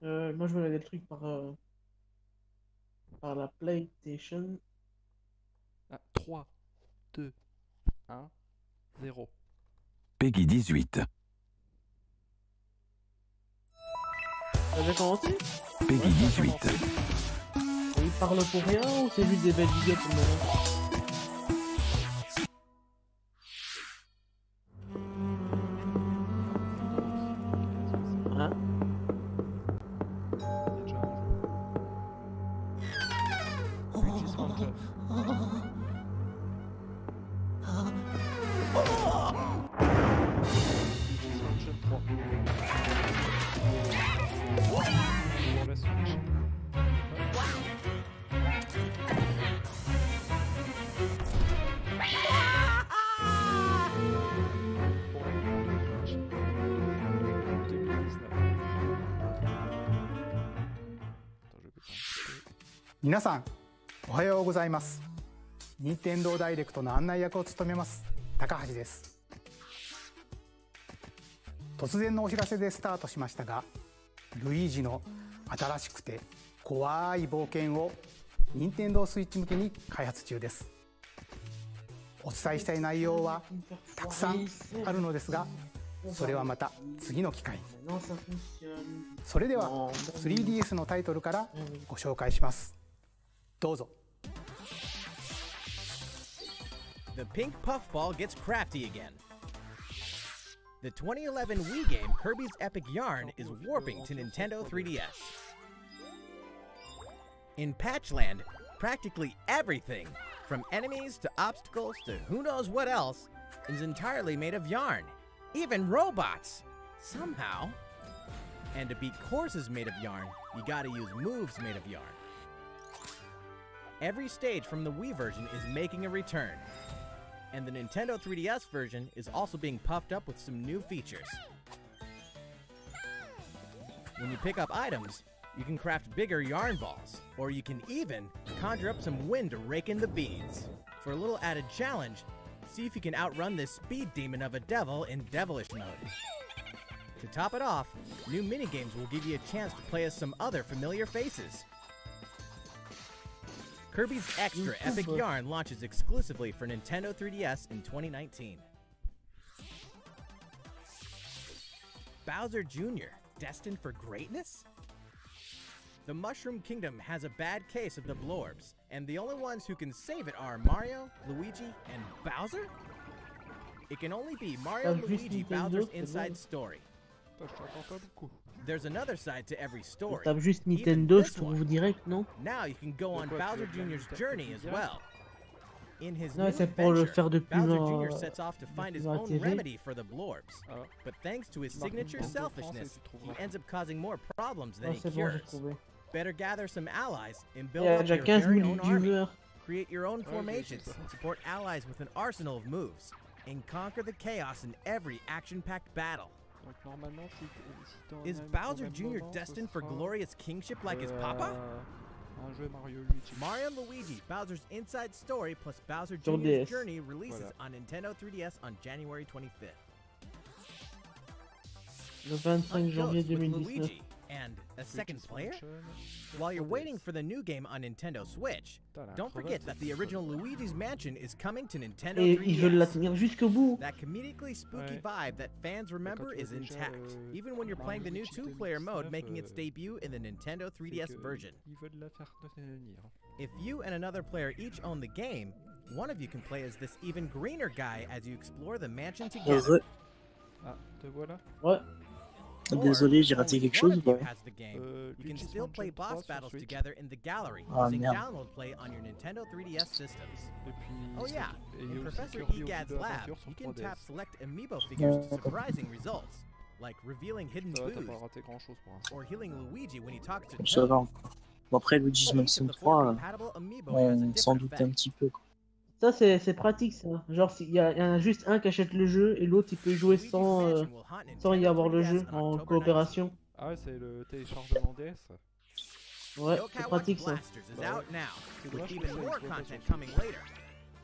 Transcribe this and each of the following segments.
Moi, je vais regarder le truc par la PlayStation. Ah, 3, 2, 1, 0. Peggy 18. T'as déjà commencé? Peggy 18. Il parle pour rien ou c'est juste des belles vidéos pour le moment? Hein? Luigi's Mansion. Luigi's Mansion 3. Pour la Switch. Pour la Nintendo Switch. 2019. Attends, je vais péter un petit peu. 皆さんおはようございます。任天堂ダイレクトの案内役を務めます高橋です。突然のお知らせでスタートしましたが、ルイージの新しくて怖い冒険を任天堂スイッチ向けに開発中です。お伝えしたい内容はたくさんあるのですが、それはまた次の機会に。 Non, ça fonctionne. それでは 3DS のタイトルからご紹介します。どうぞ。 The pink puffball gets crafty again. The 2011 Wii game Kirby's Epic Yarn is warping to Nintendo 3DS. In Patchland, practically everything, from enemies to obstacles to who knows what else, is entirely made of yarn. Even robots! Somehow. And to beat courses made of yarn, you gotta use moves made of yarn. Every stage from the Wii version is making a return. And the Nintendo 3DS version is also being puffed up with some new features. When you pick up items, you can craft bigger yarn balls, or you can even conjure up some wind to rake in the beads. For a little added challenge, see if you can outrun this speed demon of a devil in Devilish mode. To top it off, new minigames will give you a chance to play as some other familiar faces. Kirby's Extra Epic Yarn launches exclusively for Nintendo 3DS in 2019. Bowser Jr., destined for greatness? The Mushroom Kingdom has a bad case of the Blorbs, and the only ones who can save it are Mario, Luigi, and Bowser? It can only be Mario and Luigi Bowser's inside story. Putain, je t'entends pas beaucoup. There's another side to every story. Tape juste Even Nintendo, this je trouve one. direct, non? Now you can go on Pourquoi tu Bowser veux bien Jr.'s taper journey as direct? well. In his Non, new c'est pour le adventure, faire depuis Bowser ma... Jr. sets off to find his ma own TV. remedy for the Blorbs. Ah, But thanks to his Marque signature Nintendo selfishness, français, tu he trouveras. ends up causing more problems than Non, he c'est bon, j'ai cures. trouvé. Better gather some allies and Il build y a up déjà your 15 very 000 own army. viewers. Create your own Ouais, formations, j'ai vu ça. support allies with an arsenal of moves, and conquer the chaos in every action-packed battle. donc normalement, si t'en Is as une Bowser au même Jr. moment, destined ce for sera, glorious kingship like his papa? Un jeu Mario Luigi. Mario and Luigi, Bowser's Inside Story plus Bowser Sur Jr.'s DS. Journey releases Voilà. on Nintendo 3DS on January 25th. Le 25 janvier Ghost with 2019. Luigi and a second Luigi's player? Mansion, While you're 3DS. waiting for the new game on Nintendo Switch, Putain, la don't forget crevasse, that the c'est original Luigi's Mansion is coming to Nintendo Et ils veulent la 3DS. tenir jusqu'au bout. That comedically spooky Ouais. vibe that fans remember tu is vois déjà, intact, even when you're playing the new Mario two-player mode 2019, making its debut in the Nintendo c'est 3DS que version. Ils veulent la faire tenir. If you and another player each own the game, one of you can play as this even greener guy as you explore the mansion together. Ah, te voilà. Ouais. Or Désolé, j'ai only raté quelque one chose of ou you pas? has the game. You can Luigi's still play Mansion 3 boss sur battles Switch. together in the gallery Ah, using merde. download play on your Nintendo 3DS systems. Et puis, Oh yeah, et il y a in aussi Professor Kirby Egad's Aventure lab, sur you can 3DS. tap select amiibo figures to surprising results, like revealing hidden Ça va, t'as booze pas raté grand chose pour l'instant. or healing Luigi when he talks to Ça va Toad. encore. Bon, après, Luigi's Each Mansion of the four 3, compatible amiibo has a on s'en different doute un effect. petit peu, quoi. Ça, c'est pratique, ça. Genre, il y en a juste un qui achète le jeu et l'autre, il peut y jouer Luigi's sans, Mansion will haunt sans y Nintendo avoir le 3DS jeu on en October coopération. Ah ouais, c'est le téléchargement DS. Ouais, Yokai c'est Watch pratique, ça. Blasters is out now, C'est with dommage que even ça more soit pas content sur coming Switch. later.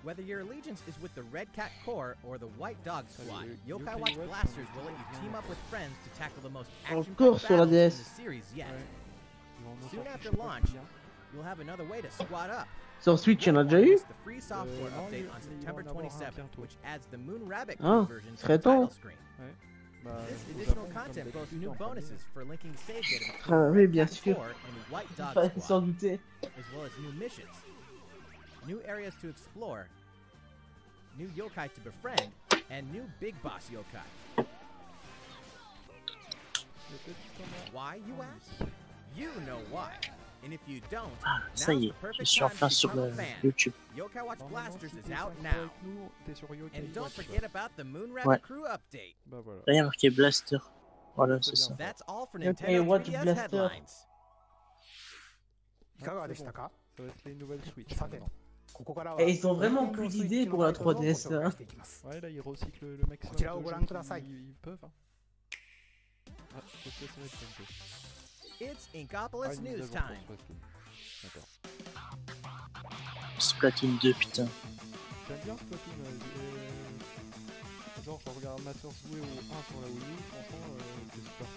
Whether your allegiance is with the Red Cat Corps or the White Dog Squad, Allez, Yokai Yokai Watch Watch, Blasters on will let va you bien team up with faire. friends to tackle the most Encore action-packed sur la battles in DS. the series yet. Ouais. Ils vont en Soon sortir, after je sais pas launch, combien. you'll have another way to squad up. Sur Switch, il y en a déjà eu? The free software non, update il on va September en avoir un 27th, bientôt. which adds the Moon Rabbit Ah, version to serait the title temps. screen. Bah, This au additional Japon, comme content boasts d'habitude, new en premier. bonuses for linking save data Ah between oui, Red bien Cat sûr. Corps and White Dog Sans Squad, douter. as well as new missions, new areas to explore, new yokai to befriend, and new big boss yokai. Les petits communs. Why, you ask? You know why. And if you don't, Ça now's y the est, perfect je suis time enfin to sur become a fan. YouTube. Yokai Watch Normalement, Blasters si is t'es out synchro now. avec nous, t'es sur Yokai And don't Watch, forget quoi. about the Moon Rabbit Ouais. Crew update. Bah voilà. Là, il y a marqué Blaster. Voilà, C'est c'est bien. ça. That's all for Okay, Nintendo Watch 3DS Blaster. headlines. いかがでしたか？ Ça va être les nouvelles Switch さて maintenant. ここからは Et ils ont vraiment plus d'idées pour la 3DS, ご紹介 hein. していきます Ouais, là ils recyclent le maximum こちらを de ご jeux 覧ください。 qu'ils peuvent. Hein. Ah, je sais, ça va être bientôt. It's Ah, Inkopolis une mise à News jour pour time. Splatoon. D'accord. Splatoon 2, putain. J'aime bien Splatoon. Genre, je regarde ma soeur jouer au 1 sur la Wii U, franchement, c'est super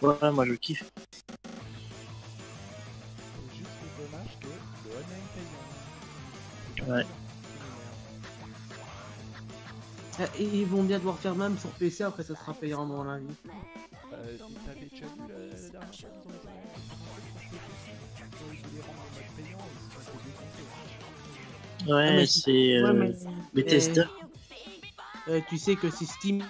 sympa. Ouais, moi je kiffe. C'est juste dommage que le online payant. Ouais. Et ils vont bien devoir faire même sur PC, après ça sera payant à mon avis. T'avais déjà vu la dernière fois qu'ils ont été ils voulaient rendre le mode payant et ils se sont fait défoncer. Ouais, mais- c'est Ouais, mais- Bethesda. Tu sais que si Steam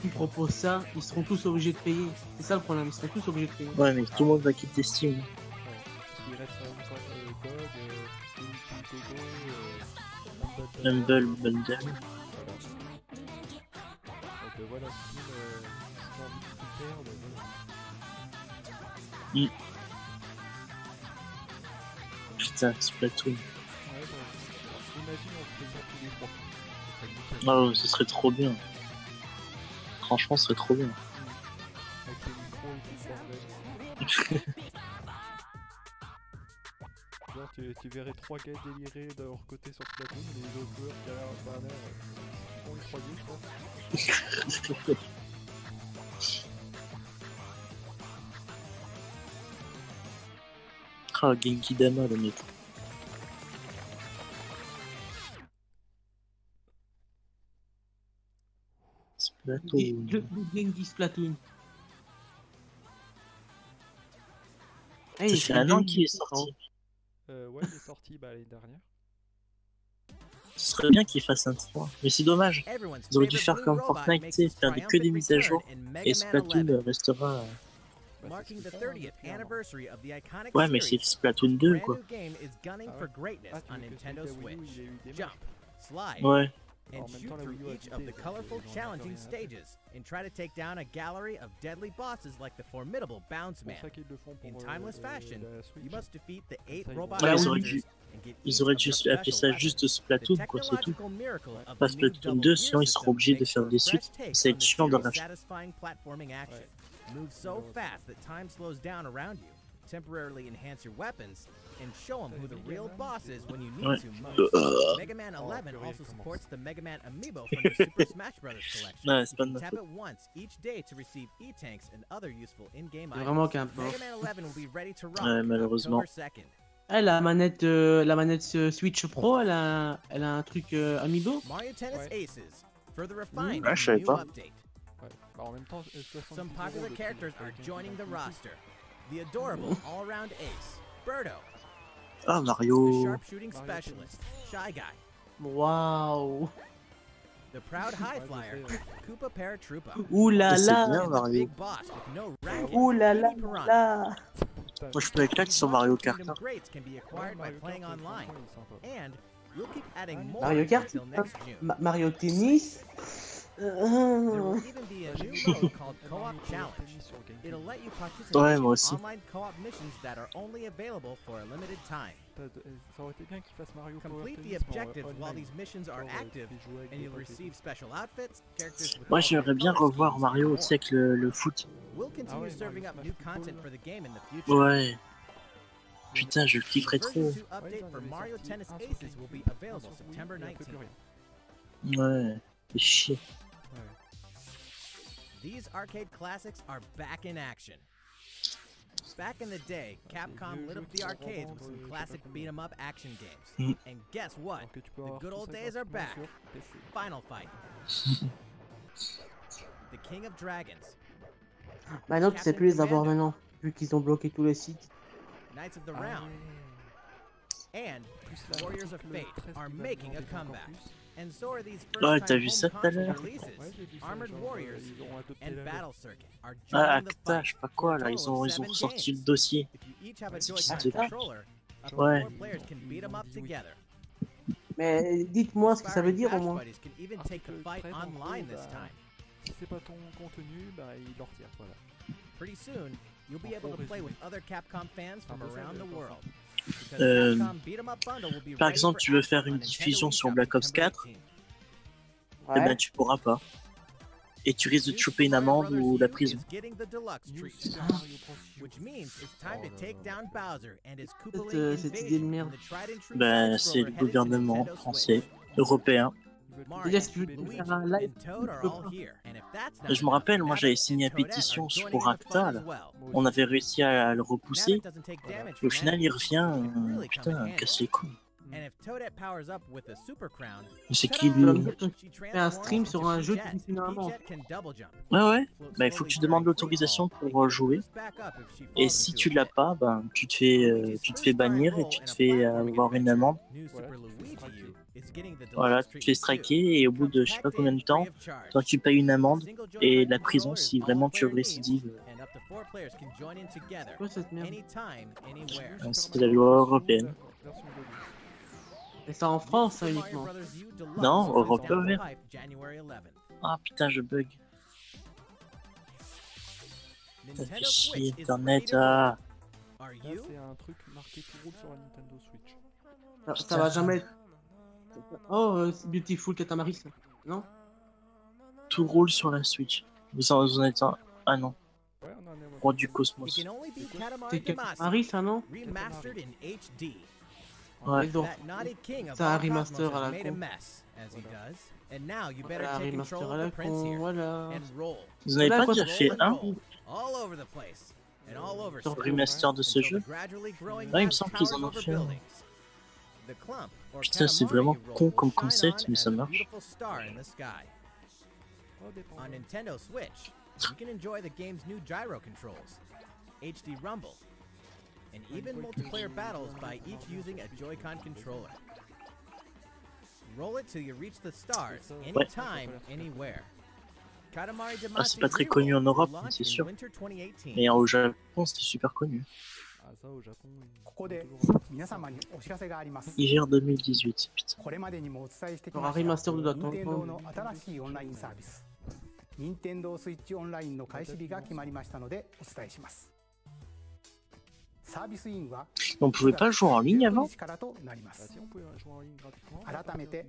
qui propose ça, ils seront tous obligés de payer. C'est ça le problème, ils seront tous obligés de payer. Ouais, mais tout le monde va quitter Steam. Ouais, parce qu'il reste une sorte de GOG, Indiegogo, Humble Bundle. Voilà. Donc voilà, Steam, si t'as envie de tout faire, voilà. Putain, Splatoon. Ouais, imagine on fait ça tous les mois. Ce serait nickel. Oh, ce serait trop bien. Franchement, ce serait trop bien. Avec les micros et tout le bordel. Genre, tu verrais 3 gars délirés de leur côté sur Splatoon, les autres joueurs derrière un banner, on les croyait, quoi. Ah, Genki Dama, le mec. Splatoon. Le Genki Splatoon. Eh, Ça il fait serait un an bien qu'il est qu'il- sorti. Ouais, il est sorti l'année dernière. Ce serait bien qu'il fasse un 3. Mais c'est dommage. Everyone's Ils auraient dû favorite faire blue comme robot Fortnite, makes tu sais, its faire que des triumphant mises à jour. return in Mega Et Man Splatoon 11, restera. Bah, c'est marking ce the qu'ils font, 30th clairement. anniversary of the iconic Ouais, mais c'est series. Splatoon This 2, brand quoi. new game is gunning Ah for ouais. greatness Ah, tu on veux que Nintendo celui de la Wii U, Switch. il ait eu des Jump, slide, Ouais. and En même shoot temps, la through Wii U a each of quitté, the donc colorful, ils en ont plus challenging rien à faire. stages and try to take down a gallery of deadly bosses like the formidable Bounce C'est Man. pour ça qu'ils le font pour In timeless fashion, la Switch. You must defeat the 8 ça, ils robot vont- Ouais, ils auraient monsters dû- and get Ils each auraient of dû their appeler ça special juste weapons. Splatoon, The quoi, c'est tout. technological miracle of Pas the new Splatoon Double 2, Gear sinon ils seront system obligés de makes faire for a des fresh suites. take Ça va on être the chiant de series' racheter. satisfying platforming action. Move so Malheureusement. fast that time slows down around you. Temporarily enhance your weapons and show them who the real boss is when you need Ouais. to most. Mega Man Oh, 11 purée, also commence. supports the Mega Man amiibo from the Super Smash Bros. Collection. Ouais, c'est You pas de can ma tap faute. it once each day to receive E-Tanks and other useful in-game C'est vraiment items. qu'importe. Mega Man 11 will be ready to rock Ouais, malheureusement. October 2nd. Ah, la manette Switch Pro, elle a un truc Amiibo. Mario Tennis Ouais. Aces, further refined Ah, in je the savais new pas. update. Ouais. Bah, en même temps, 70 Some euros popular de characters prix, are donc, joining the c'est roster. The adorable all-around ace, Birdo. Ah, The Mario. sharpshooting Mario specialist, Shy Guy. Waouh. The proud high Ouais, flyer, je sais, Koopa Paratroopa. Ouh là C'est là. bien, And the Mario. big boss with no racket, Ouh là là Mini Piranha. là. Putain, Moi, je peux éclater sur Mario Kart. Kingdom hein. Greats can be acquired by Mario playing Kart, online. franchement, il est sympa. And we'll keep adding more Mario Kart, until next June. Mario Tennis. There will even be a new mode called Co-op Challenge. Tennis sur GameCube. It'll let you participate Ouais, in moi aussi. online co-op missions that are only available for a limited time. Ça aurait été bien qu'il fasse Mario Power Complete the Tennis, mais en objectives while online. these missions are Genre, active, tu joues avec and des you'll potes et receive tout. special outfits, characters with Moi, alternate j'aimerais bien color revoir schemes, Mario, and tu sais, avec more. le foot. We'll continue Ah ouais, serving Mario up Smash new Football, content là. for the game in the future. Ouais. Putain, je le kifferais Version trop. 2 update for Mario Tennis Aces will be available September Il y a plus 19th. rien. Ouais, c'est chier. These arcade classics are back in action. Back in the day, Capcom lit up the arcades with some classic beat 'em up action games. And guess what? Alors que tu peux The avoir good tout old ça days are gratuitement back. sur PC. Final Fight. The King of Dragons. Bah non, tu sais plus les avoir maintenant, vu qu'ils ont bloqué tous les sites. Knights of the Ah Round. ouais. And Plus là, Warriors of le Fate 13 are qui va making a demander encore comeback. plus. And so are these Ouais, first t'as time vu home ça tout à console l'heure? releases. Ouais, j'ai vu ça, Armored genre, Warriors ils ont adopté and la Battle Circuit are Ah, joining the Acta, fight. je sais pas quoi, là, ils ont ressorti le dossier. If you each have a C'est Joy-Con qui, controller, up to Ouais. 4 players can beat 'em up together. Mais dites-moi ce que ça veut dire au Aspiring moins. match buddies can even take the fight Article 13, en online gros, this bah, time. Si c'est pas ton contenu, bah il leur tire, voilà. Pretty soon, you'll be En able to gros play with résumé. other Capcom fans from Un peu ça, around the d'accord. world. Because Euh, Capcom Beat 'em Up Bundle will be Par ready exemple, for tu veux action faire on une Nintendo diffusion sur eShop Black Ops September 4, 18th. eh ben tu pourras pas. Et tu risques de te choper une amende ou la prison. Is getting the deluxe New treatment, Super Mario Bros. U. which means it's time Oh to là take là. down Bowser and his Cette Koopaling idée de invasion merde. in the tried and true Ben, side-scroller c'est le headed to gouvernement Nintendo français, Switch. européen. Ils veulent Mario, C'est-à-dire, si tu veux Luigi, faire un live, and Toad are tu peux all pas. here. And if that's not Je me enough, rappelle, moi j'avais Nabbit signé and la Toadette pétition are joining pour in the fun Acta, as là. well. Moi On aussi. avait réussi à le repousser. Nabbit doesn't take damage Et au from final, il enemies, revient, so it can really come putain, in handy. casse les couilles. And if Toadette powers up with a super crown, Mais c'est qui Tu vas me lui? dire que she tu fais un stream sur un jeu qui transforms coûte une into amende. Peachette can double jump. Ouais, ouais. Float Bah, il faut que slowly tu demandes during l'autorisation free pour fall, jouer. boost back up if she Et falls si into tu a l'as pit. pas, ben tu te fais bannir et tu te fais avoir une amende. New Voilà, Super tu te fais Luigi striker. U is getting the Voilà, deluxe tu te fais treatment striker et au bout de je sais pas combien de temps, toi tu payes une amende et la prison si vraiment tu récidives. and up to 4 players can join in together Quoi cette merde? anytime, anywhere. Ouais, c'est la loi européenne. Version Deluxe. Et ça en France, ça Super uniquement. Mario Bros. U Deluxe Non, comes Europe down the ouverte. pipe January 11th. Ah putain, je bug. Ça fait Nintendo chier Switch is internet. ready to Ah. roll. Are Là, you? c'est un truc marqué tout roule sur la Nintendo Switch. Ça va jamais être. Oh, Beautiful Katamari, ça. Non? Tout roule sur la Switch. Vous en êtes un. Ah non, Ouais, on en est roi du It cosmos. can only be C'est Katamari Damacy, Katamari, ça, non? remastered in HD. Ouais. Et donc, That naughty king of c'est un all Cosmos remaster à has la made a con. mess, as he does. And now you better Voilà, take remaster control à of la the prince con, here voilà. and roll. Vous en avez Là, pas quoi, déjà ça- fait un Roll all over the place and all over sur space, remaster de ce until jeu? the gradually growing Ouais, il me map semble qu'ils en towers ont over fait un. buildings. The clump, or Putain, c'est Katamari vraiment you roll, con will comme shine concept, on mais as ça a marche. beautiful star in the sky. Oh, dépend. On Nintendo Switch, you can enjoy the game's new gyro controls, HD Rumble, and even multiplayer battles by each using a Joy-Con controller. Roll it till you reach the stars, anytime, anywhere. Katamari Ah, Damacy c'est pas très connu en Reroll Europe, will mais launch c'est in sûr. winter 2018. Mais au Japon, c'était super connu. Ah, ça au Japon.ここで皆様にお知らせがあります。 Hiver 2018, putain. これまでにもお伝えしてきAlors, ま un した remaster de 任天堂 Dota. の新しいオンラインサービス任天堂スイッチオンラインの開始日が決まりましたのでお伝えします。サービスインは On pouvait pas jouer en ligne avant? 19日からとなりま Bah, す。 si on pouvait jouer en ligne gratuitement. 改めて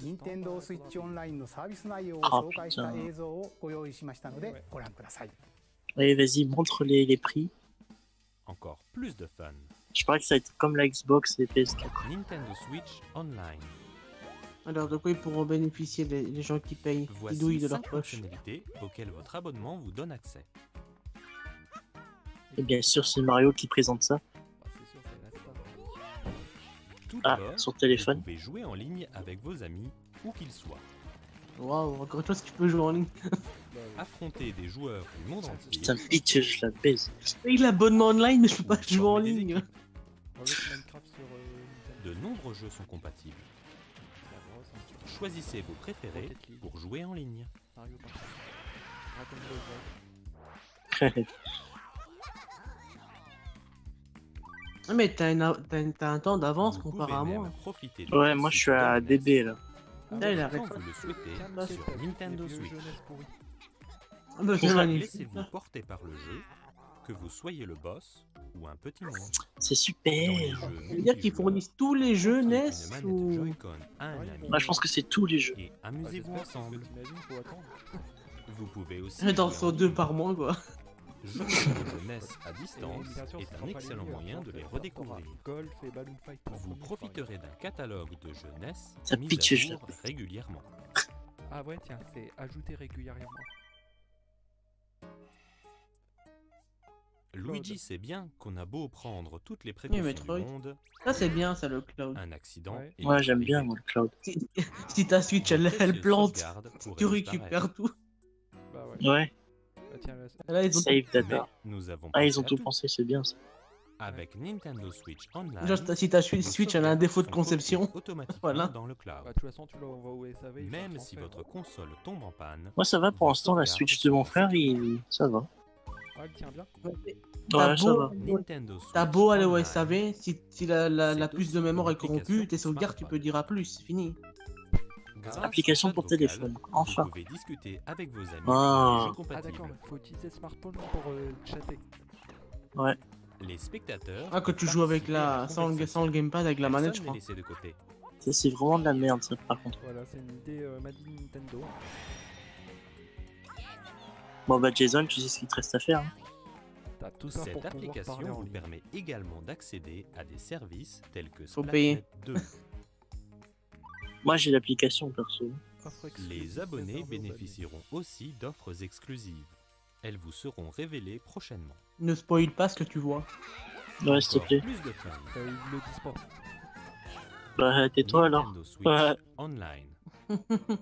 19任天堂スイッチオンラインのサービス内容をあ紹介したputain. 映像をご用意しましたのでご覧ください。 Allez, vas-y, montre les prix. Encore plus de fun. Je parie que ça va être comme la Xbox et PS4. Nintendo Switch Online. Alors, de quoi ils pourront bénéficier les gens qui payent? Ils Voici douillent de leur 5 poche. fonctionnalités auxquelles votre abonnement vous donne accès. Et bien sûr, c'est Mario qui présente ça. Bah, c'est sûr, c'est la star. Tout Ah, d'abord, sur téléphone. vous pouvez jouer en ligne avec vos amis, où qu'ils soient. Waouh, encore une fois, si tu peux jouer en ligne. Bah, oui. Affronter des joueurs du monde entier. Putain, bitch, je la baise. Je paye l'abonnement online, mais je peux pas Ou jouer en former des ligne. équipes. Avec Minecraft sur Nintendo. De nombreux jeux sont compatibles. C'est la grosse, hein. Choisissez vos préférés Rocket League. pour jouer en ligne. Mario Party. Dragon Ball Z. Ah, mais t'as un temps d'avance Vous comparé pouvez à même moi. profiter de Ouais, tout moi ce je suis à bonus DB là. Là, il arrête quand pas. vous le souhaitez Calme tes sur pecs, Nintendo les vieux Switch. jeunesses pourries. Ah, bah, c'est magnifique. Laissez-vous porter par le jeu, que vous soyez le boss ou un petit monstre. C'est Dans super. les jeux Ça veut dire qu'ils multijoueurs, fournissent tous les jeux offrez NES une manette ou... Joy-Con à un ami Moi je pense que c'est tous les jeux. et Bah, amusez-vous j'espère, parce que ensemble. T'imagines, faut attendre. Vous pouvez aussi Dans jouer en son 2 ligne. par mois, quoi. Jouer de jeunesse à distance Bien sûr, ce est sera un pas les excellent meilleurs, moyen de ça les va faire redécouvrir. Golf et Balloon Fight. pour Vous premier, profiterez d'un catalogue de jeunesse Ça mis pitch, à je jour régulièrement. Ah ouais, tiens, c'est ajouter régulièrement. Luigi sait bien qu'on a beau prendre toutes les Oui, précautions Metroid. du monde, Ça, c'est bien, ça, le cloud. un accident Ouais. est Ouais, vite j'aime bien arrivé. moi le cloud. Si ta Switch, Vos elle précieuses plante, sauvegardes pourraient tu disparaître. récupères tout. Bah ouais. Ouais, Ah, tiens, là, Là, ils ont save Mais data. nous avons Ah, ils pensé ont à tout pensé, c'est bien ça. Avec Nintendo Switch Online, Genre, si ta vos Switch, elle a un sauvegardes défaut de sont conception. copiées automatiquement Voilà. dans le cloud. bah, de toute façon, tu l'envoies au SAV. il fait un Même si transfert. votre console tombe en panne, Moi ça va pour vos l'instant, la sauvegardes Switch de mon sont en frère, sécurité. ça va. Ah, elle tient bien. T'as Ouais, ça va. beau, Nintendo t'as Switch beau aller au Online, SAV, si la c'est puce de aussi mémoire une est corrompue, application tes sauvegardes, tu peux smartphone. dire à plus, c'est fini. grâce Application au chat pour vocal, téléphone, enfin. Vous pouvez discuter avec vos amis Ah. sur des jeux Ah compatibles. d'accord, il faut utiliser le smartphone pour chatter. Ouais. Les spectateurs Ah, que tu peuvent joues avec participer à la, sans conversation. le gamepad, avec la manette, je Personne crois. n'est laissé de côté. Ça c'est vraiment de la merde ça par contre. Voilà, c'est une idée made in Nintendo. Bon bah Jason, tu sais ce qu'il te reste à faire. Hein. T'as tout ça pour Cette pouvoir application parler en vous ligne. permet également d'accéder à des services tels que Faut Splatnet payer. 2. Moi j'ai l'application perso. Offre exclusive, Les abonnés réservée aux bénéficieront aussi d'offres exclusives. Elles vous seront révélées prochainement. Ne spoil pas ce que tu vois. Ouais s'il te Encore plaît. plus de fun. abonnés. Ils le disent pas. Bah tais-toi alors. Nintendo Switch Ouais. Online.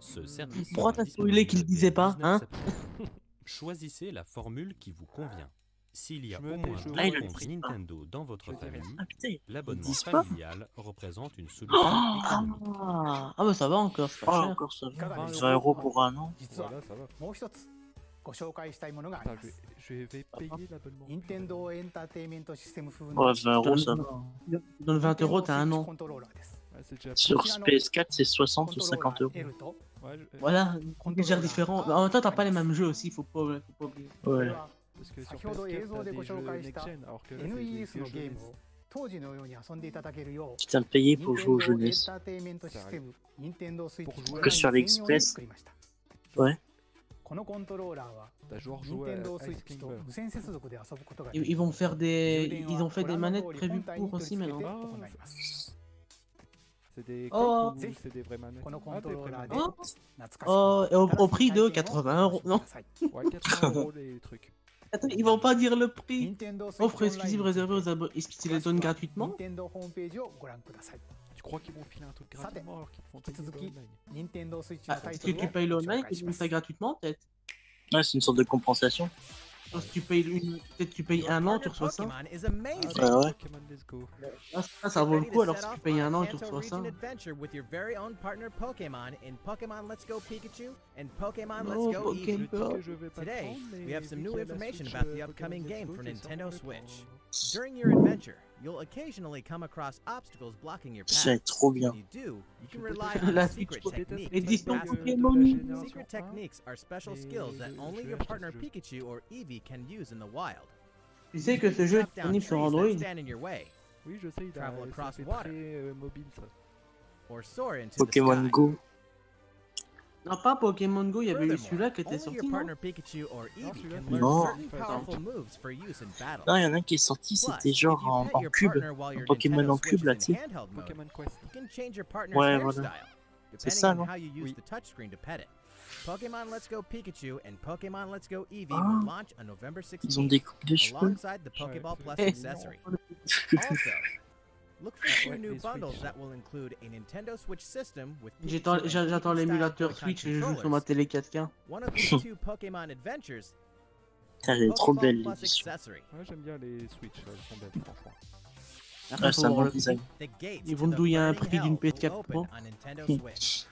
Ce service Pourquoi sera t'as spoilé qu'il disponible disait dès pas, le 19 hein septembre. Choisissez la formule qui vous convient. S'il y a Je au me moins tais, je deux Ah, il le comptes dit pas. Nintendo dans votre Je dis rien. famille, Ah putain. l'abonnement disent pas. familial représente une solution Oh économique. Ah, bah ça va encore, c'est Oh, pas cher. encore ça va. 20 20 euros pour un an. 実は Voilà, ça va. もう一つご紹介したいものがあり Attends, ます。 je vais payer l'abonnement. 任天堂エンターテインメントシステム風の Ouais, 20 euros ça va. Tu donnes 20 euros, t'as un an. コントローラーです。 Ouais, c'est déjà Sur こちらの PS4 c'est 60 コン ou トローラ 50 euros.ー L と Ouais, Voilà, légère différent. Mais en même temps, t'as pas les mêmes jeux aussi, faut pas oublier. これ Ouais. は parce que sur 先ほど映 PS4 像 t'as で des ご jeux 紹介した next-gen, alors que là c'est des NES の vieux ゲ jeux ームを当時のように遊んでいただけるよう Putain, payer 任 pour 天 jouer aux 堂エン jeunesse. ターテインメントシステム任天堂スイッチ Pour jouer Que sur 専用に AliExpress 作りました Ouais. このコントローラーは T'as joué 任 joué 天堂 à スイッ Ice チと Climber. 無線接続で遊ぶことができ Ils vont faire 充 des. 電 Ils は ont fait ご des 覧の manettes 通り prévues 本体に pour 取り aussi 付けて maintenant. 行います C'est des Oh. coques ou c'est des vraies manettes? このコ Ah, ント des ロー vraies ラー manettes. で Oh. 懐かしく Oh, et au prix de 新しい体験を 80 euros. お Non, 楽しみください Ouais, 80 euros les trucs. attends, ils vont pas dire le prix. 任天堂スイッチ Offre exclusive réservée aux abonnés. Est-ce qu'ils les donnent 任 gratuitement? 天堂ホームページをご覧ください Tu crois qu'ils vont filer un truc Ça, gratuitement alors qu'ils te font payer Suzuki. le online? 任天堂スイッチの Ah, タイ Est-ce ト que ルを tu payes le ご online 紹 et 介 tu し donnes ま ça す gratuitement, peut-être? Ouais, c'est une sorte de compensation. Genre, si tu payes peut-être tu payes Your un an, partner tu reçois ça. Pokemon is amazing. Ouais, ouais. Pokémon, let's go. Ça vaut le Get coup ready to alors set si tu off payes on un a an et tu Kanto reçois ça. Region adventure with your very own partner Pokemon in Pokemon Let's Go Pikachu and Pokemon No, Let's Go Eevee. Je dis Pokémon. que je vais pas le Today, prendre, mais we have some vu new qu'il y a la information Switch, about the Pokémon upcoming Let's game Go, for je vais sûrement Nintendo le Switch. prendre. During your adventure, you'll occasionally come across obstacles blocking your Ça va path. être trop bien. When you do, you can Je rely déteste- on La a Switch secret Pro. technique. Et to dis donc, pass Pokémon. de la génération Secret 1, techniques are special Et skills that je only vais your acheter partner ce jeu. Pikachu or Eevee can use in the wild. Tu sais que ce jeu est Chop down disponible sur trees Android. that stand in your way, Oui, je sais, il a Travel ça across fait water. très mobile ça. or soar into the Pokémon sky. Go. Non, pas Pokémon Go, il y avait eu Furthermore, celui-là qui était only sorti, your non? partner Pikachu or Eevee celui-là, can c'est learn Non. certain powerful moves for use in battle. Non, il y en a un qui est sorti, Plus, c'était if genre you en, pet en your cube. partner while your Pokémon Nintendo en Switch cube, is là, in tu sais. handheld mode, Pokémon Quest. you can change your partner's Ouais, hairstyle, voilà. C'est depending ça, on non? how you use Oui. the touchscreen to pet it. Pokemon Let's Go Pikachu and Pokemon Let's Go Eevee Ah. will launch on November Ils ont 16th, des coupes de cheveux. alongside the Pokeball Plus Eh. accessory. Also, look for two Ouais, new les bundles Switch. that will include a Nintendo Switch system with J'attends Pikachu and j'attends Eevee-style l'émulateur Joy-Con Switch et je joue sur ma controllers, télé 4K. one of these two Pokemon adventures, Putain, elle est trop Pokeball belle Plus l'édition. accessory. Ouais, j'aime bien les Switch, elles sont belles, franchement. Après, Ah, faut c'est un voir bon le prix. design. The gates Ils to vont the douiller un burning prix d'une hell will PS4 open Pro. on Nintendo Switch.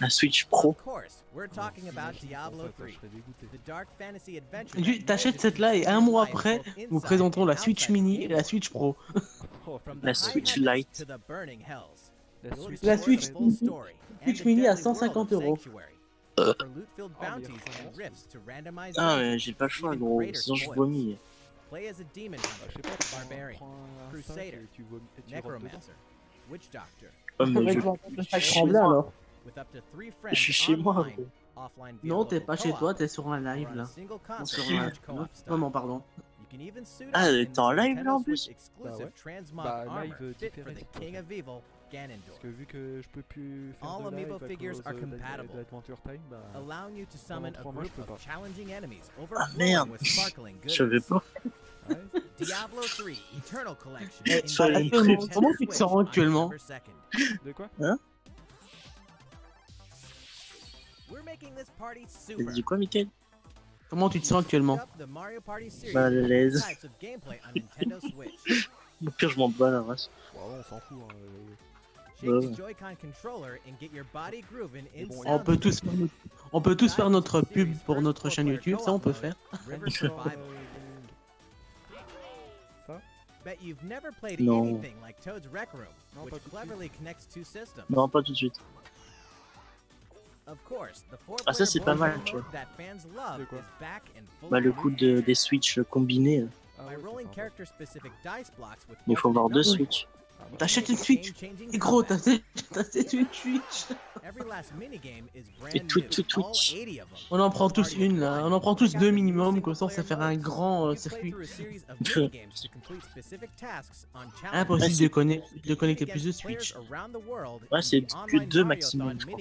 La Switch Pro. Of course, we're talking about Diablo En fait, 3, je serais dégoûté. the dark fantasy adventure. Juste, that t'achètes merges cette là et into un mois life après, both nous inside présenterons la and Switch outside Mini the et game. la Switch Pro. Oh, From La the Switch high heavens Lite. to the burning hells. la You'll Switch La explore Switch the Lite. full story and Switch the Mini à deadly world 150 of euros. Sanctuary. For loot-filled Ah, mais bounties enfin, and rifts to randomized Ah, mais dungeons, j'ai pas le choix, even gros. greater Sinon, je spoils. vomis. Play as a demon Bah, je sais hunter, pas, tu barbarian, prends un Crusader, sac et tu vomis- et tu rentres dedans. necromancer, witch doctor, Oh, mais Avec je l'entente de je chaque suis chez tremblant moi. alors. with up to 3 Je friends suis chez moi, online, gros. offline Non, via t'es local pas chez co-op, toi, t'es sur un or live on a là. single Non, console sur un large co-op style. non, pardon. You can even suit Ah, up in t'es this en live, là, en Nintendo plus Switch exclusive Bah ouais. transmog Bah, armor live, fit for différé, the s'il te King plaît. of Evil, Ganondorf, Parce que vu que je peux plus faire All de live amiibo à figures cause are de compatible, d'Adventure Time, bah... allowing you to summon a 3 mois, je group peux pas. of challenging enemies Ah overflowing merde, with sparkling je savais goodies. pas. Ouais, Diablo 3 Eternal Collection Eh, Sur incoming les to actuellement, trucs. comment Nintendo tu te Switch sens on actuellement? December 2nd. de quoi? We're making this party T'as super. dit quoi, Mickaël? Comment tu te sens actuellement? Up the Mario Party series Mal à with l'aise. types of gameplay on Nintendo Switch. Au pire, je m'en bats la race. Bon, on s'en fout, hein. Shake Ouais, the ouais. Joy-Con controller and get your body grooving in bon, On peut tous faire notre, on peut tous faire notre pub pour notre chaîne YouTube, ça on peut faire. River Survival. Ça? Bet you've never played Non. anything like Toad's Rec Room, Non, which pas tout de cleverly connects two systems. Non, pas tout de suite. Of course, the Ah, ça, c'est pas four-player mal, mode tu vois. that fans love De quoi? is back and full Bah, le of coup new des Switch combinés. Ah By ouais, c'est rolling sympa. character-specific dice blocks with Mais il faut avoir deux alternate numbering, Switch. Ah, bah, T'achètes une Switch. game-changing Et gros, combat. t'as une Switch. Every last minigame is brand Et new. Twitch. All 80 of them. On en prend tous une là, on en prend tous deux minimum, comme ça on sait faire un grand circuit. Impossible de connecter plus de Switch. Ouais, c'est que deux maximum, je crois.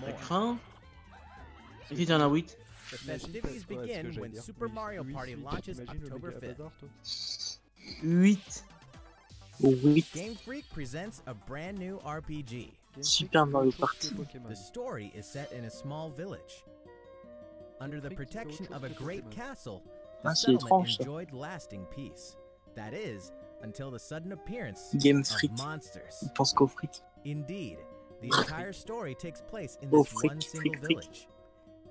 Ça craint. Et puis t'en as 8. The Imagine, festivities ouais, ce que begin j'allais when dire. Super Oui, Mario oui, Party Switch, launches imagine le October méga 5th. bazar, toi. 8. Au 8. Game Freak presents a brand new RPG. Game Super Freak, Mario c'est autre chose Party. que Pokémon. The story is set in a small village. Under the Freak, c'est protection autre of a chose que great Pokémon. castle, Ah, the c'est settlement étrange, ça. enjoyed lasting peace. That is, until the sudden appearance Game of Freak. monsters. Il pense qu'au fric. Indeed, the entire story takes place in Oh, this freak, one freak, single freak. village.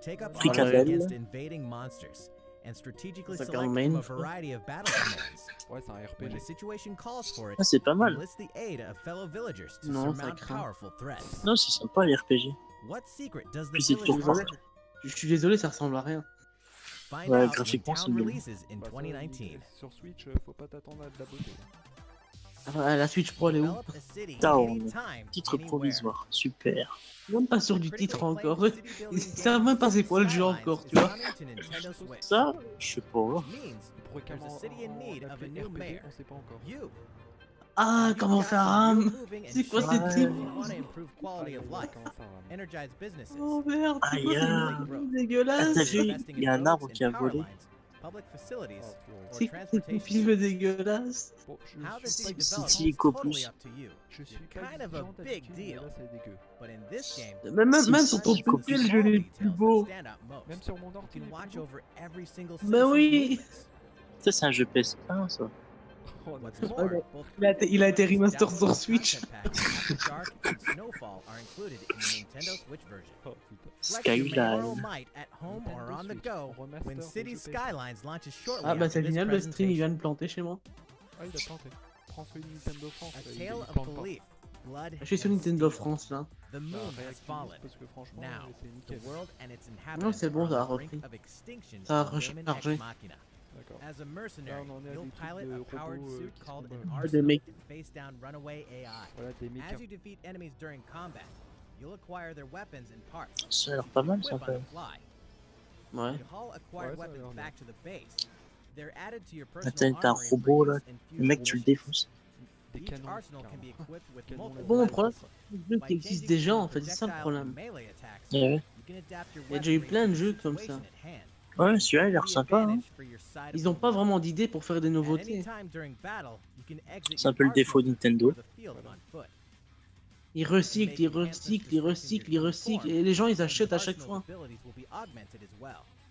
Take up Freak arms appelle. against invading monsters and strategically Ça select parle from main, a je crois. variety of battle commands. Ouais, c'est un When RPG. the situation calls for it, Ah, c'est pas mal. enlist the aid of fellow villagers to Non, ça surmount craint. powerful threats. Non, c'est sympa les RPG. What secret does the Puis c'est village tout hold? fort. Je suis désolé, ça ressemble à rien. Find Ouais, out when graphiquement, c'est town bien. releases in Bah, ça, 2019. sur Switch, faut pas t'attendre à de la beauté. Ah, la Switch Pro elle est où? Develop a city Town. anytime, Titre anywhere. provisoire. Super. Même pas sur du titre encore. Ils savent même pas c'est quoi le jeu encore, tu vois. Ça, je sais pas. Means Pour there's a city in need of a appeler new RPG, mayor. on sait pas encore. You. Ah, comment faire âme? C'est C'est quoi cette team? Comment ça va? Energize businesses. Oh merde, c'est Aïe, quoi ah. cette team Ah, dégueulasse? t'as vu, il y a un arbre qui a volé. Public facilities. Oh, purée. C'est quoi cette film dégueulasse? Bon, je How the suis city pas- develops City is Eco totally Plus. up to you. je suis pas kind of a exigeant big d'habitude, mais deal. là, c'est dégueu. But in this game, Même Si, sur si, ton si, PC, le jeu est plus beau. stand out most. Même sur mon ordi, You il can est watch plus beau. over every single Bah citizen's oui. movements. Ça, c'est un jeu PS1, ça. Oh, What's non. more, both Il a été remaster download sur Switch. content packs After Dark and Snowfall are included in the Nintendo Switch version. Oh, putain. Flex your mayoral Skyline. might at home or Nintendo on the Switch, go remaster when de Cities jeu PS1. Skylines launches shortly Ah bah after c'est this génial, le stream il vient presentation. de planter chez moi. Ah, il a planté. Prends celui de Nintendo France. A il tale of plante pas. belief, blood, Je suis sur and Nintendo steel. France là. The moon Bah, has réactivise, fallen. parce que franchement, Now, c'est the nickel. world and its Non, inhabitants c'est bon, are ça a on the brink repris. of extinction Ça a from Daemon rechargé. Ex Machina. D'accord. As a mercenary, Là, on en est à you'll des trucs pilot de a powered robots, suit qui called sont an bonnes. Arsenal mecs. to face down runaway AI. Voilà, des As mécas. you defeat enemies during combat, you'll acquire their weapons and parts. Ça a l'air pas mal, ça, Equip quand on même. the fly. Ouais. You haul acquired Ouais, ça a l'air weapons bien. back to the base. They're added to your Attends, personal t'as un armory for robot, là. use in Le future mec, tu le missions. défonces. Des Each canons, arsenal can be carrément. equipped with Canon multiple Bon, le weapons. problème, c'est un jeu By qui existe changing déjà from en fait, c'est ça le projectile problème. to melee attacks, Eh ouais. you can adapt your Il y a déjà eu weaponry plein de to the jeux comme situation ça. at hand. Ouais, celui-là, il a l'air sympa, hein. Ils ont pas vraiment d'idée pour faire des nouveautés. C'est un peu le défaut de Nintendo. Ils recyclent, ils recyclent, ils recyclent, ils recyclent, et les gens ils achètent à chaque fois.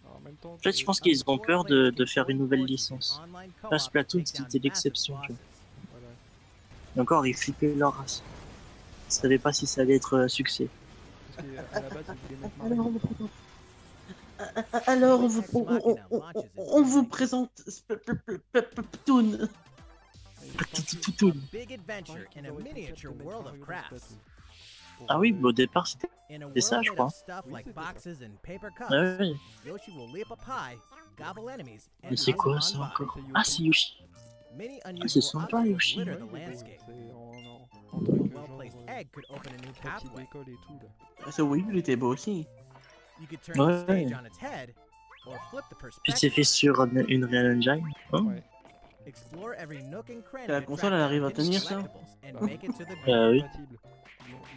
En même temps, En fait, je pense qu'ils ont peur de faire une nouvelle licence. Pas Splatoon, c'était l'exception, tu vois. voilà. Et encore, ils flippaient leur race. Ils savaient pas si ça allait être un succès. Parce qu'à la base, ils voulaient mettre Mario. Alors on vous présente Splatoon. Big adventure in a miniature world of crafts. Ah oui, mais au départ, c'était... In a C'est ça, world je made crois. of stuff like boxes and paper cups, Ah ouais, Yoshi will leap up high, gobble enemies, and mais c'est run quoi on ça by. encore? Ah, c'est Yoshi. Many c'est unusual sympa, obstacles Yoshi. litter Ouais, the mais bon, landscape. c'est en A truc well-placed genre egg could open a new sortie pathway. d'école et tout là. Ce Wii U il était beau aussi. You could turn the Ouais. stage on its head or flip the Puis c'est perspective. fait sur une Real Engine. Hein? Ouais. Explore every nook and cranny La to console, track elle arrive à hidden tenir ça collectibles and make it to the Ah goal. oui. Compatible.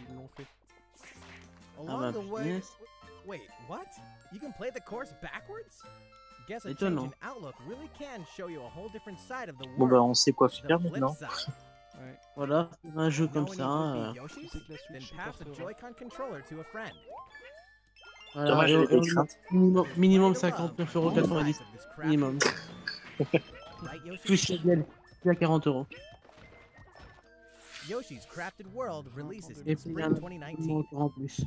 Ils l'ont fait. Along bah, the way, punaise. wait, what? You can play the course backwards? Guess a change Étonnant. in outlook really can show you a whole different side of the Bon bah world. on sait quoi The faire flip maintenant. side. Ouais. Voilà, un jeu Know comme any ça. would-be Yoshis? Tu sais que la Then Switch pass a portera. Joy-Con controller to a friend. Voilà, Dommage, j'avais des et craintes. minimum Play to love 59,90 on both €. sides of this crafty Minimum. world. Right, Yoshi? Plus la DL, à 40 €. Yoshi's Crafted World releases Et in puis spring un 2019. encore en plus.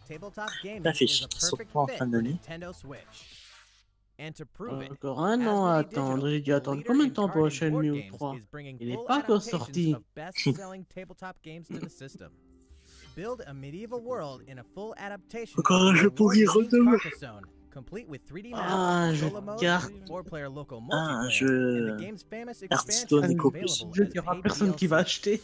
Tabletop gaming Ça fait is a qui sort perfect pas en fit fin for d'année. Nintendo Switch. And to prove it, Encore un an à Asmodee attendre. Digital, J'ai dû the attendre leader combien de in temps pour card and Ocean board Mew games, 3? is bringing Il est full pas encore adaptations sorti. of best-selling tabletop games to the system. Build a medieval world in a full adaptation Encore un of jeu pourri, award-winning redonne. Carcassonne, complete with 3D maps, Ah, un jeu solo de mode, cartes. 4-player local Ah, un multiplayer, jeu and the game's famous Hearthstone expansion Eco available Jeu as qu'il y aura paid personne qui va DLC. acheter.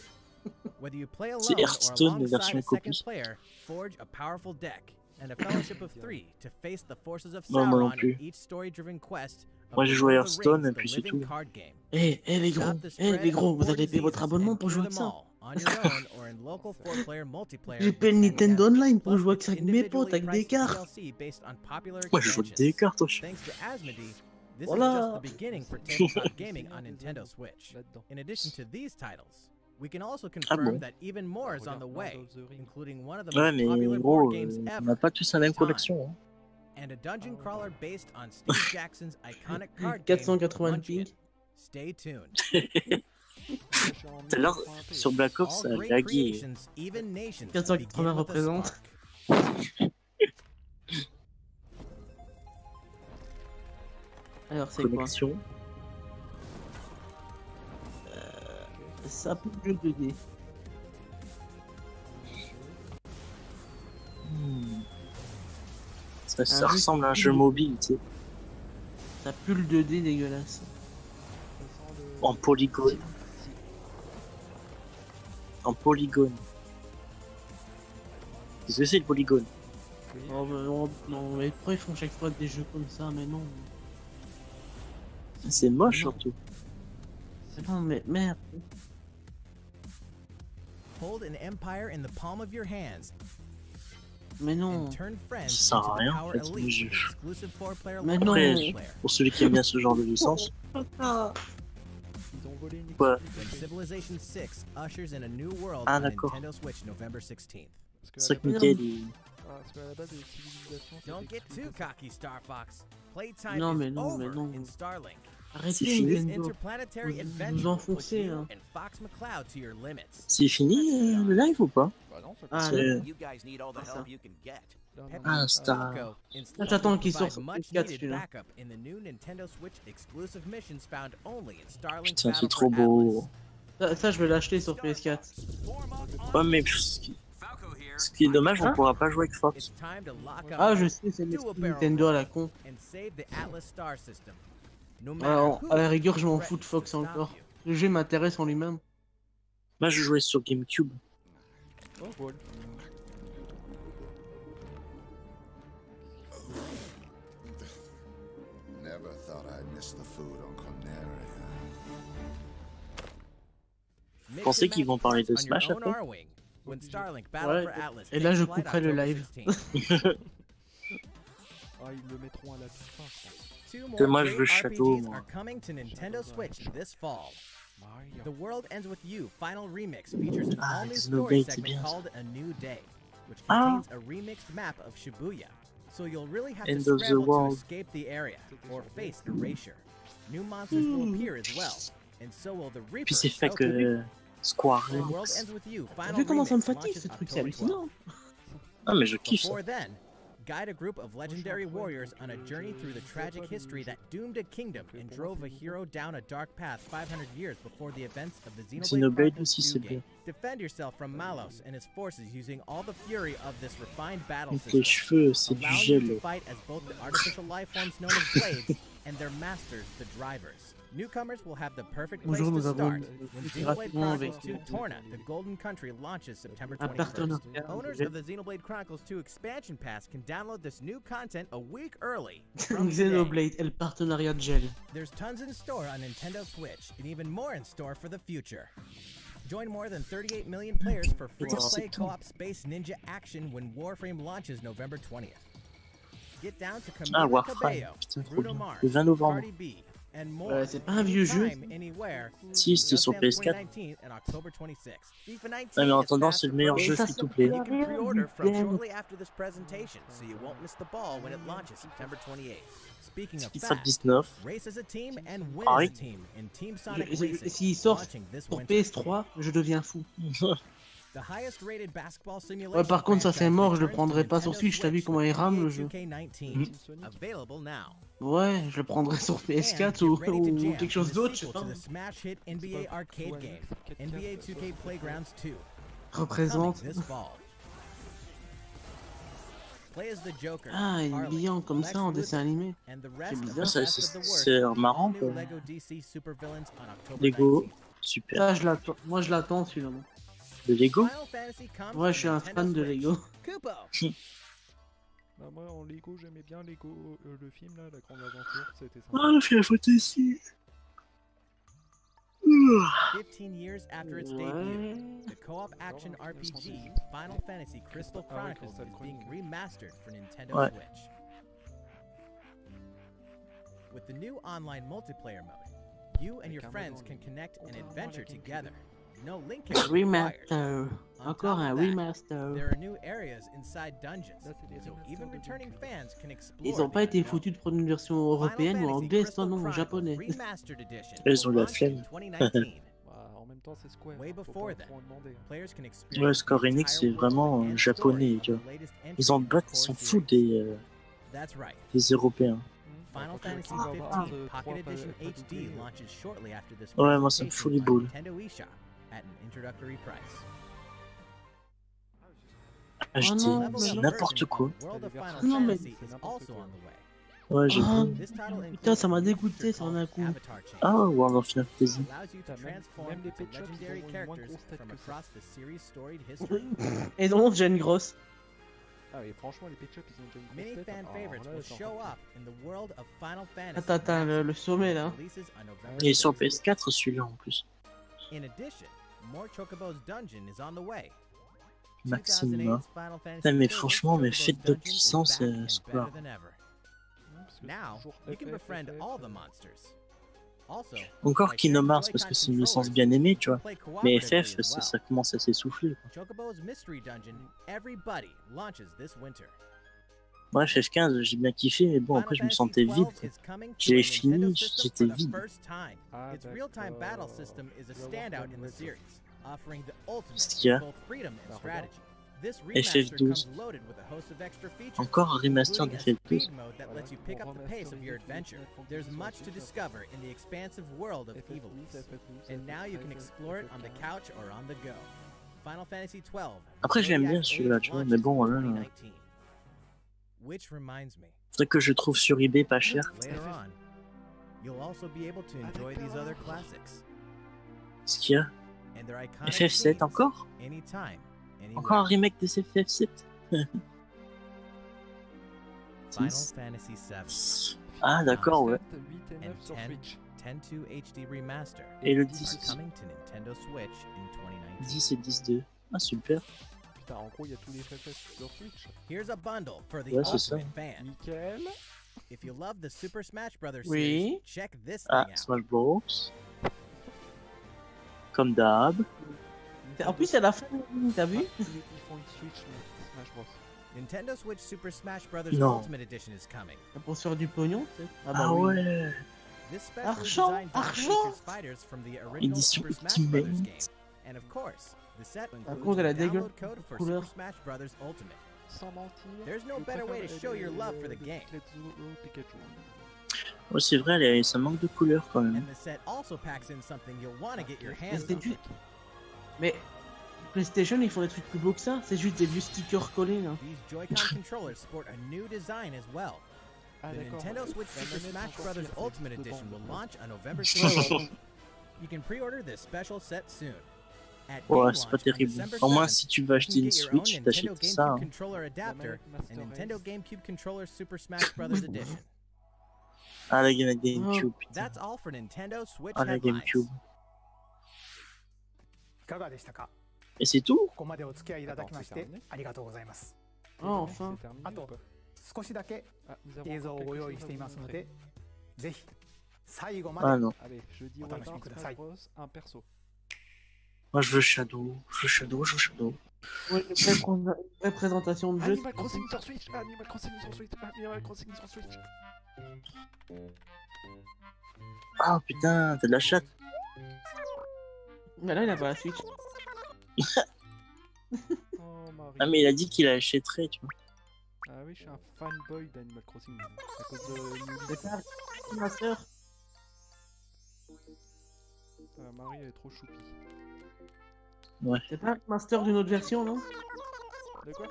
Whether you play C'est alone or Hearthstone, mais alongside version a second copie. player, forge a powerful deck and a fellowship of 3 to face the forces of Non, moi non Sauron in plus. each story-driven quest. of Moi, the j'ai joué à Lord of the Hearthstone, Rings, et puis the c'est living tout. card game. Eh les gros, Stop the eh spread les of gros, vous 4 allez payer votre diseases abonnement and pour cure jouer avec them ça. all on your own or in local 4-player multiplayer J'ai payé le and Nintendo together. Online pour Plus, jouer it's avec mes potes individually avec des priced cartes. DLC based on popular Moi je joue avec des expansions. cartes au chien. Thanks to Asmodee, this Voilà. is just the beginning for tabletop gaming on Nintendo Switch. Là-dedans. In addition to these titles, we can also Ah confirm bon? that even more is on the Regarde, way, Lord of the Rings. including one of the Ouais most mais popular gros, board games on ever, n'a pas tous la même Time, collection. Hein. and a dungeon crawler based on Steve Jackson's iconic card game, 480 Munchkin. ping. Stay tuned. Tout à l'heure, sur Black Ops, ça All a great lagué. creations, even nations, 480 begin with a représente. spark. Alors c'est quoi? Connexion. Ça pue le 2D. Hmm. Ça Un jeu ressemble à un qui- jeu mobile, tu sais. Ça pue le 2D dégueulasse. En polygone. En polygone. Qu'est-ce que c'est le polygone? Oh, bah, non, mais pourquoi ils font chaque fois des jeux comme ça? Mais non. C'est moche Non. surtout. Non, mais merde. Hold an empire in the palm of your hands Mais non. and turn friends Ça sert into à the rien, en power fait, ce elite jeu. with exclusive 4-player Mais local non. Après, multiplayer. pour celui qui aime bien ce genre de licence, Ils ont volé une Ouais. When Civilization 6 ushers in a new world Ah, on d'accord. Nintendo Switch November 16th. Parce c'est qu'à vrai que la Michael, base- il... parce qu'à la base, les civilisations, Don't c'était get too exclusif. cocky, Star Fox. Playtime Non, is mais non, mais over non. in Starlink. C'est Arrêtez fini. This Nintendo. interplanetary Vous adventure enfoncez, puts you hein. and Fox McCloud to your limits. C'est fini le live ou pas? Bah non, ça Ah, C'est- You guys need all the Ah, ça. help you can get. là, non, Pepsi Ah, non, Star. Taco in Là, j'attends qu'il provide sorte sur much PS4 needed celui-là. backup in the new Nintendo Switch exclusive missions found only in Starlink Putain, Battle c'est trop for beau. Atlas. Ça, je vais l'acheter sur PS4. Ouais, mais ce qui est dommage, on Hein? pourra pas jouer avec Fox. It's time to lock up Ah, je sais, c'est Do a l'esprit barrel Nintendo à roll la con. and save the Atlas Star System. No matter Alors, who à la rigueur, je m'en threatens fous de to Fox stop encore. you. Le jeu m'intéresse en lui-même. Moi, je jouais sur GameCube. Oh, vol. Never thought I'd miss the food on Corneria. Mix Pensez and qu'ils vont match parler de parts on your Smash own après? R-Wing. When Starlink Battle Ouais, for Atlas et là, takes je flight couperai le October live. 16th. Ah, ils le mettront à la toute fin, je pense. Two Que more moi, je great veux Château, RPGs moi. are coming to Nintendo Switch this fall. Mario. The World Ends With You Final Remix features an Ah, all-new Xenoblade, story c'est segment bien, ça. called A New Day, which Ah. contains a remixed map of Shibuya. So you'll really have End to of the scramble to world. escape the area or face erasure. New monsters will appear as well, and so will the Reaper. Puis c'est fait t'as vu que Square The World Enix. Ends With You T'as Final vu comment ça me Remix fatigue launches ce truc, c'est October 12th. hallucinant. Ah, mais je kiffe ça. Before then, guide a group of legendary warriors on a journey through the tragic history that doomed a kingdom and drove a hero down a dark path 500 years before the events of the Xenoblade Xenoblade Chronicles aussi, 2 c'est game. bien. Defend yourself from Malos and his forces using all the fury of this refined battle Avec les system, cheveux, c'est du allowing you gel. to fight as both the artificial life forms known as blades and their masters, the drivers. Newcomers will have the perfect place Bonjour, to nous avons start when Xenoblade Chronicles 2 Torna, the Golden Country, launches September un 21st. partenariat. Owners of the Xenoblade Chronicles 2 expansion pass can download this new content a week early. from today. Xenoblade et le partenariat de gel. There's tons in store on Nintendo Switch, and even more in store for the future. Join more than 38 million players for free-to-play co-op Space Ninja action when Warframe launches November 20th. Get down to Ah, Camila Warframe, Cabello, putain, trop Bruno bien. Mars, Le 20 novembre. Cardi B, and more. C'est pas un vieux jeu. Anytime, anywhere. Si, c'était sur Just Dance PS4. 2019 and October 26th. FIFA 19 Ah, mais en is attendant, fast c'est le meilleur jeu approaching. free-to-play. You can pre-order from shortly after this presentation, so you won't miss the ball when it launches September 28th. Speaking of FIFA fast, 19. race as a team and win Ah as oui. a team in Team Sonic Racing. S'il sort launching this pour winter. PS3, je deviens fou. The highest rated basketball simulation Ouais, par contre, ça c'est franchise mort, je le returns prendrai to pas sur Nintendo Switch, t'as vu Switch comment il with rame le NBA jeu. 2K19, available now. Ouais, je le prendrai sur PS4 And ou, get ready to ou jam quelque to chose the d'autre, je sais sequel pas. to the smash hit NBA arcade game, NBA 2K Playgrounds 2, coming Représente. this fall. Play as the Joker, Ah, il est Harley, brillant comme Lex ça en Luthor, dessin animé. and the C'est rest of the bizarre. Ça, best of the worst c'est in marrant, all quoi. new Lego DC supervillains on October Lego, 19th. super. Ça, je l'attends. Moi, je l'attends celui-là. moi. De Lego? Final Fantasy comes Ouais, to je suis un Nintendo fan de Switch. Lego. Kupo. Bah, moi en Lego j'aimais bien Lego, le film là, La Grande Aventure, c'était sympa. Ah, Final Fantasy. 15 years after its debut, Ouais. the co-op action RPG Final Fantasy Crystal Chronicles is being remastered for Nintendo Ouais. Switch. With the new online multiplayer mode, you and your friends can connect and adventure together. No link is required. Remaster. On Encore top un of that, remaster. There are new areas inside dungeons, Là, c'est des so remasters even de returning Donkey. fans can explore. Ils ont pas the été unknown. foutus de prendre une version européenne ou anglaise, toi non, japonais. Remastered edition Ils ont will la launch in flemme. 2019. Bah, en même temps c'est Square, Way faut before pas that. trop en demander. Hein. Players can Ouais, experience Square the Enix, c'est entire vraiment world and japonais, story tu of vois. the latest entry Ils en in the battent, ils core s'en series. foutent That's right. des Européens. Final Quand tu Fantasy vas avoir 15 trois Pocket Edition pas HD doublés, launches shortly after this Ouais, moi, ça me presentation fout les on boules. Nintendo eShop at an introductory price. HD, non, Level c'est up n'importe version quoi. of World of Final Non, mais- Fantasy is also on the way. Ouais, j'ai Ah, vu. This title putain, ça m'a includes a dégoûté, feature ça en a un called coup. Avatar Chain. Ah, World of Final Fantasy. It allows you to Putain, transform même les into pet shops, ils legendary ont une moins characters grosse tête from que ça. across the series' storied history. Et donc, j'ai une grosse. Ah et franchement les pet shops ils ont déjà une grosse Many tête. fan Alors favorites là, will c'est show encore up in the world of Final Fantasy. Attends, attends, le sommet là. Releases on November Il est sur 6th. PS4 celui-là en plus. In addition, more Chocobo's Dungeon is on the way. Maxima. 2008's Final Fantasy Putain, mais XIV franchement, mais Chocobo's faites d'autres Dungeon is licences, back and Square. better than ever. plus, parce que Now, c'est toujours you can FF, befriend FF, all the monsters. Also, Encore like Kingdom every Hearts parce Joy-Con que c'est une licence controllers, bien aimée, you tu can vois. play Mais cooperatively FF, as well. ça commence à s'essouffler. Chocobo's Mystery Dungeon, Everybody launches this winter. Bref, FF15, j'ai bien kiffé, mais bon, après je me sentais vide. Je l'ai fini, j'étais vide. Ah, Its real-time battle system is a Je vais voir standout la in the nouvelle. series, offering the ultimate Qu'est-ce qu'il y a in both freedom and Bah, strategy. This FF12. remaster comes loaded with a host of extra features, Encore un remaster including a d'FF12. speed mode that lets you pick up the pace of your adventure. There's much to discover in the expansive world of Evilus, and now you can explore it on the couch or on the go. Final Fantasy XII. Après, je l'aime bien, Zodiac celui-là, Age tu vois, launches mais bon, in là, 2019. Which reminds me, faudrait que je le trouve sur eBay pas cher. later on, you'll also be able to enjoy these other classics Ce qu'il y a and their iconic FF7 themes encore anytime, anywhere. Encore un remake de FF7 Final Fantasy VII. Ah d'accord, ouais. 7, 8 et 9 And sur 10, Switch. 10.2 HD Remaster Et le are 10, coming to Nintendo Switch in 2019. 10 et 10-2. Ah super. Putain, en gros, il y a tous les FF sur Switch. Here's a bundle for the Ouais, c'est ça. ultimate fan. Nickel. If you love the Super Smash Bros. Oui. series, check this Ah, thing out. Smash Bros. Comme d'hab. En plus, à la fin, t'as vu? Ils font une Switch, mais Smash Bros. Nintendo Switch Super Smash Bros. Non. Ultimate Edition is coming. Pour se faire du pognon, tu sais. Ah oui. ouais. This specially Argent, designed box argent. features fighters from the original Édition Super Smash Bros. Ultimate. game. And of course, the set Par includes contre, elle a a dégueu download code for couleur. Super Smash Bros. Ultimate. Sans mentir. There's no je better way to préfère show your love for the les game. Let's Go Pikachu. Ouais, c'est vrai, ça manque de couleur quand même. And the set also packs in something you'll want to get your Mais hands c'était on. du... Mais PlayStation, ils font des trucs plus beaux que ça. C'est juste des vieux stickers collés là. These Joy-Con controllers sport a new design as well. Ah The d'accord. Nintendo Switch La Super manette Smash encore Bros. pire, Ultimate dedans. Edition will launch on November Ouais, 6th. ouais. You can pre-order this special set soon. At Ouais, game c'est pas launch on terrible. December Au moins, 7th, si tu veux you can acheter une get your own Switch, Nintendo t'achètes GameCube ça. Hein. controller adapter manette Master and Nintendo Race. GameCube controller Super Smash Bros. Edition. Ah, la GameCube, putain. That's all for Nintendo Switch Ah, la headlines. GameCube. いかがでしたか。 Et c'est tout? ここまでお付き合いいただきましてありがとうございます。 Ah, enfin. C'est terminé Attends. ou pas 少しだけ Ah, nous avons 映像を encore ご quelque 用意 chose し à てい vous ますの montrer. で、ぜひ最後 Ah まで non. Allez, je dis au Attends, hasard je me Smash Bros, un perso. Moi, je veux Shadow. Je veux Shadow, je veux Shadow. Ouais, vraie présentation de jeu. Animal Crossing sur Switch. Animal Crossing sur Switch. Animal Crossing sur Switch. Ah putain, t'as de la chatte. Mais là, il a pas la Switch. Oh Marie. Ah, mais il a dit qu'il achèterait, tu vois. Ah oui, je suis un fanboy d'Animal Crossing. À cause de C'est pas Master. Marie, elle est trop choupie. C'est pas un remaster d'une autre version, non? De quoi?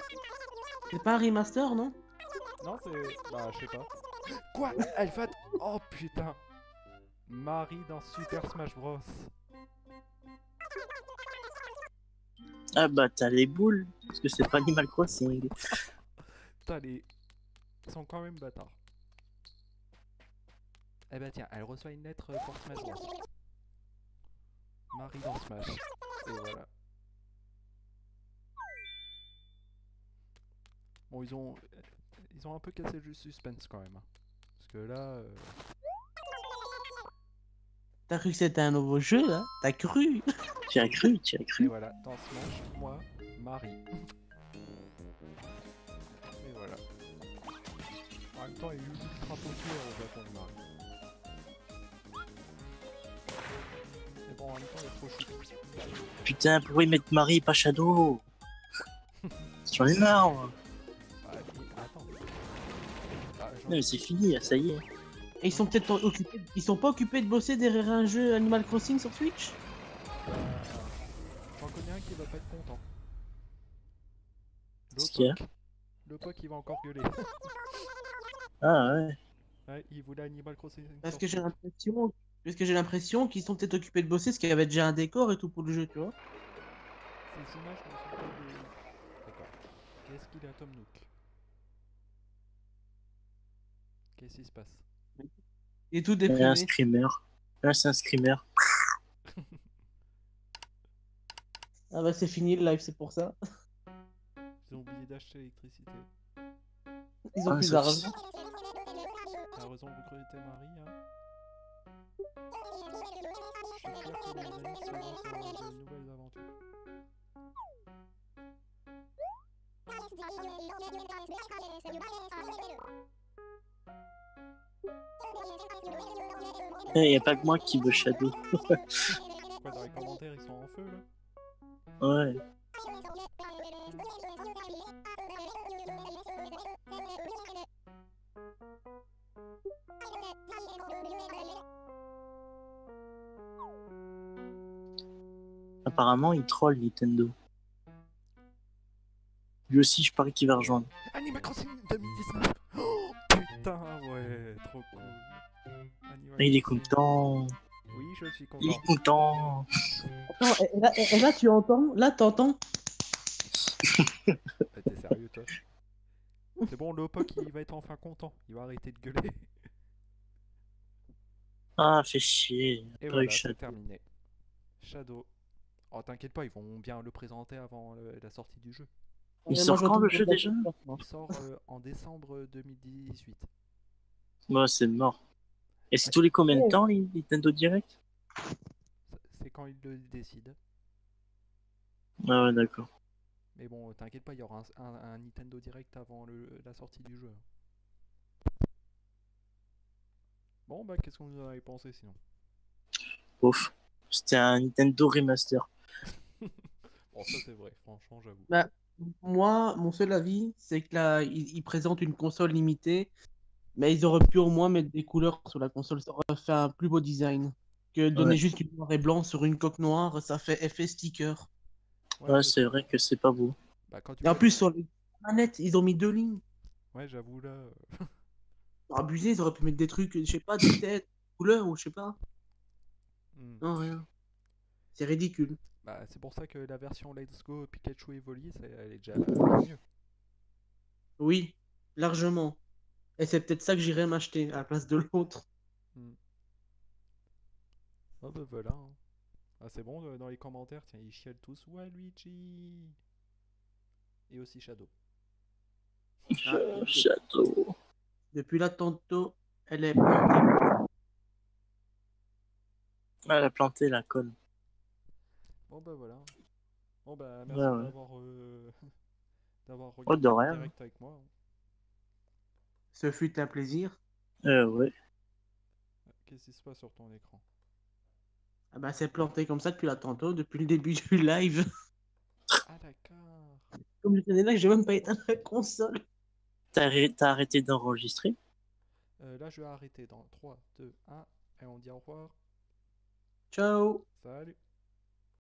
C'est pas un remaster, non? Non, c'est. Bah, je sais pas. Quoi? Elle fait. Oh putain! Marie dans Super Smash Bros. Ah bah, t'as les boules. Parce que c'est pas Animal Crossing. Putain, ils sont quand même bâtards. Eh bah, tiens, elle reçoit une lettre pour Smash Bros. Marie dans Smash. Et voilà. Bon, ils ont un peu cassé le suspense quand même. Hein. Parce que là. T'as cru que c'était un nouveau jeu, là? T'as cru? Tu as cru, tu as Et cru. voilà, dans Smash, moi, Marie. Et voilà. En même temps, il est ultra populaire au Japon, Marie. Mais bon, en même temps, il est trop chou. Putain, pourquoi ils mettent Marie et pas Shadow? J'en ai marre. Moi. Attends. Non, mais c'est fini, ça y est. Et ils sont peut-être occupés. Ils sont pas occupés de bosser derrière un jeu Animal Crossing sur Switch? J'en connais un qui va pas être content. Qu'est-ce qu'il y a? Le pote qui va encore gueuler. Ah ouais. Ouais, il voulait Animal Crossing. Parce que j'ai l'impression qu'ils sont peut-être occupés de bosser, parce qu'il y avait déjà un décor et tout pour le jeu, tu vois. Ces images ne sont pas des. D'accord. Qu'est-ce qu'il a Tom Nook? Qu'est-ce qui se passe? Il est tout Un déprimé. screamer. Là, c'est un screamer. Ah bah c'est fini le live, c'est pour ça. Ils ont oublié d'acheter l'électricité. Ils ont Ah, plus ça- d'argent. T'as raison de recruter Marie, hein. Je suis fier que mes amis se lancent dans de nouvelles aventures. Il y a pas que moi qui veux Shadow. Quoi, dans les commentaires, ils sont en feu, là? Ouais. Apparemment, il troll Nintendo. Lui aussi, je parie qu'il va rejoindre. Animal Crossing 2019. Oh, putain, ouais, trop cool. Animal Il est Crossing. content. Oui, je suis Il content. est content. Attends, et là tu entends? Là t'entends? T'es sérieux, toi? C'est bon, Lopok, il va être enfin content. Il va arrêter de gueuler. Ah, fait chier. Et Pas voilà, eu c'est Shadow. terminé. Shadow. Oh, t'inquiète pas, ils vont bien le présenter avant la sortie du jeu. Il sort quand le jeu déjà? Il sort en décembre 2018. Moi, c'est mort. Et c'est tous les combien de temps, les Nintendo Direct? C'est quand ils le décident. Ah ouais, d'accord. Mais bon, t'inquiète pas, il y aura un Nintendo Direct avant la sortie du jeu. Bon, bah, qu'est-ce qu'on nous en avait pensé sinon? Ouf. C'était un Nintendo Remaster. Bon, ça c'est vrai, franchement, j'avoue. Bah, moi, mon seul avis, c'est que là, ils présentent une console limitée, mais ils auraient pu au moins mettre des couleurs sur la console. Ça aurait fait un plus beau design. Que donner Ouais. juste une noir et blanc sur une coque noire, ça fait effet sticker. Ouais, c'est vrai que c'est pas beau. Bah, quand tu Et en vois- plus, sur les manettes, ils ont mis 2 lignes. Ouais, j'avoue là. Abusé, ils auraient pu mettre des trucs, je sais pas, des têtes, couleurs ou je sais pas. Hmm. Non, rien. C'est ridicule. Bah, c'est pour ça que la version Let's Go Pikachu Evoli, elle est déjà bien mieux. Oui, largement. Et c'est peut-être ça que j'irai m'acheter à la place de l'autre. Oh bah voilà. Hein. Ah, c'est bon, dans les commentaires, tiens, ils chialent tous. Ouais, Luigi. Et aussi Shadow. Château. Depuis là, tantôt, elle est plantée. Elle a planté la colle. Bon bah voilà. Bon bah merci Ouais, ouais. d'avoir Oh, regardé de le rien. direct avec moi. Ce fut un plaisir. Ouais. Qu'est-ce qui se passe sur ton écran? Ah bah, c'est planté comme ça depuis là, tantôt, depuis le début du live. Ah d'accord. Comme je tenais là, que j'ai même pas éteint la console. T'as arrêté d'enregistrer? Là je vais arrêter dans 3, 2, 1 et on dit au revoir. Ciao. Salut.